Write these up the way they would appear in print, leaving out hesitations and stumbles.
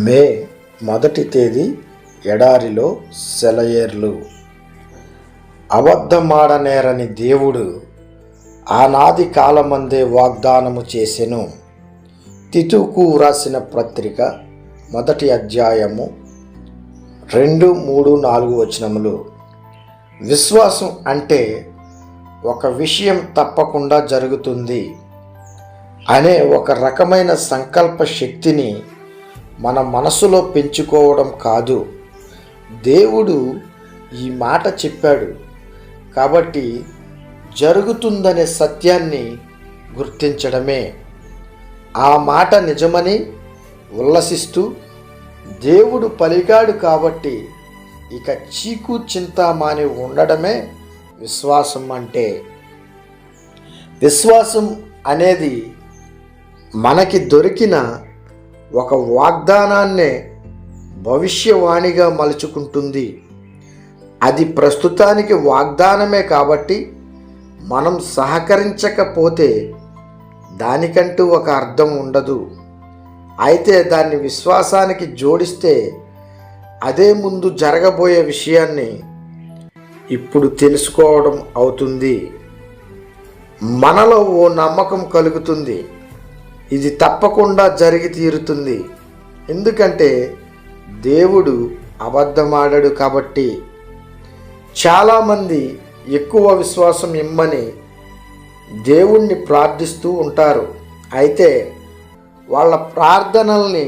మే 1 తేదీ ఎడారిలో సెలయేర్లు. అబద్ధమాడనేరని దేవుడు ఆనాది కాలమందే వాగ్దానము చేసెను. తితుకు వ్రాసిన పత్రిక 1 అధ్యాయము 2, 3, 4 వచనములు. విశ్వాసం అంటే ఒక విషయం తప్పకుండా జరుగుతుంది అనే ఒక రకమైన సంకల్ప శక్తిని మన మనసులో పెంచుకోవడం కాదు. దేవుడు ఈ మాట చెప్పాడు కాబట్టి జరుగుతుందనే సత్యాన్ని గుర్తించడమే. ఆ మాట నిజమని ఉల్లసిస్తూ దేవుడు పలికాడు కాబట్టి ఇక చీకు చింత మాని ఉండడమే విశ్వాసం అంటే. విశ్వాసం అనేది మనకి దొరికిన ఒక వాగ్దానాన్నే భవిష్యవాణిగా మలుచుకుంటుంది. అది ప్రస్తుతానికి వాగ్దానమే కాబట్టి మనం సహకరించకపోతే దానికంటూ ఒక అర్థం ఉండదు. అయితే దాన్ని విశ్వాసానికి జోడిస్తే అదే ముందు జరగబోయే విషయాన్ని ఇప్పుడు తెలుసుకోవడం అవుతుంది. మనలో ఓ నమ్మకం కలుగుతుంది, ఇది తప్పకుండా జరిగి తీరుతుంది. ఎందుకంటే దేవుడు అబద్ధమాడడు కాబట్టి. చాలామంది ఎక్కువ విశ్వాసం ఇమ్మని దేవుణ్ణి ప్రార్థిస్తూ ఉంటారు. అయితే వాళ్ళ ప్రార్థనల్ని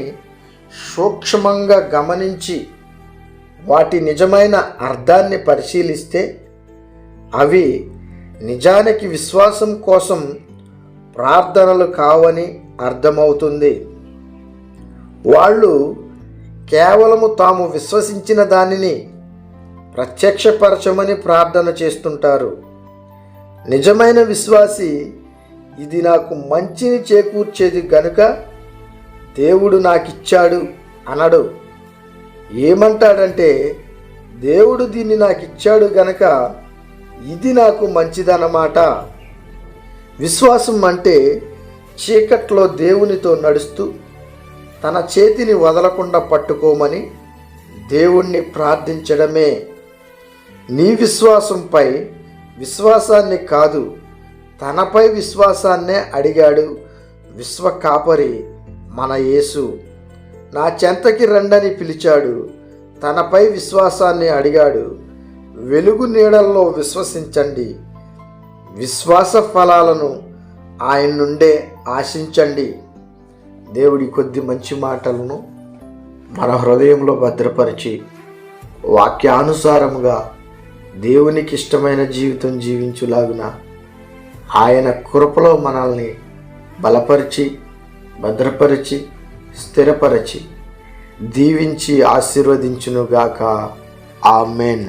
సూక్ష్మంగా గమనించి వాటి నిజమైన అర్థాన్ని పరిశీలిస్తే అవి నిజానికి విశ్వాసం కోసం ప్రార్థనలు కావని అర్థమవుతుంది. వాళ్ళు కేవలము తాము విశ్వసించిన దానిని ప్రత్యక్షపరచమని ప్రార్థన చేస్తుంటారు. నిజమైన విశ్వాసి ఇది నాకు మంచిని చేకూర్చేది గనుక దేవుడు నాకిచ్చాడు అనడు. ఏమంటాడంటే దేవుడు దీన్ని నాకు ఇచ్చాడు గనక ఇది నాకు మంచిదన్నమాట. విశ్వాసం అంటే చీకట్లో దేవునితో నడుస్తూ తన చేతిని వదలకుండా పట్టుకోమని దేవుణ్ణి ప్రార్థించడమే. నీ విశ్వాసంపై విశ్వాసాన్ని కాదు, తనపై విశ్వాసాన్నే అడిగాడు విశ్వ కాపరి మన యేసు. నా చెంతకి రండని పిలిచాడు, తనపై విశ్వాసాన్ని అడిగాడు. వెలుగు నీడల్లో విశ్వసించండి, విశ్వాస ఫలాలను ఆయన నుండే ఆశించండి. దేవుడి కొద్ది మంచి మాటలను మన హృదయంలో భద్రపరిచి వాక్యానుసారముగా దేవునికి ఇష్టమైన జీవితం జీవించులాగున ఆయన కృపలో మనల్ని బలపరిచి భద్రపరిచి స్థిరపరిచి దీవించి ఆశీర్వదించునుగాక. ఆమేన్.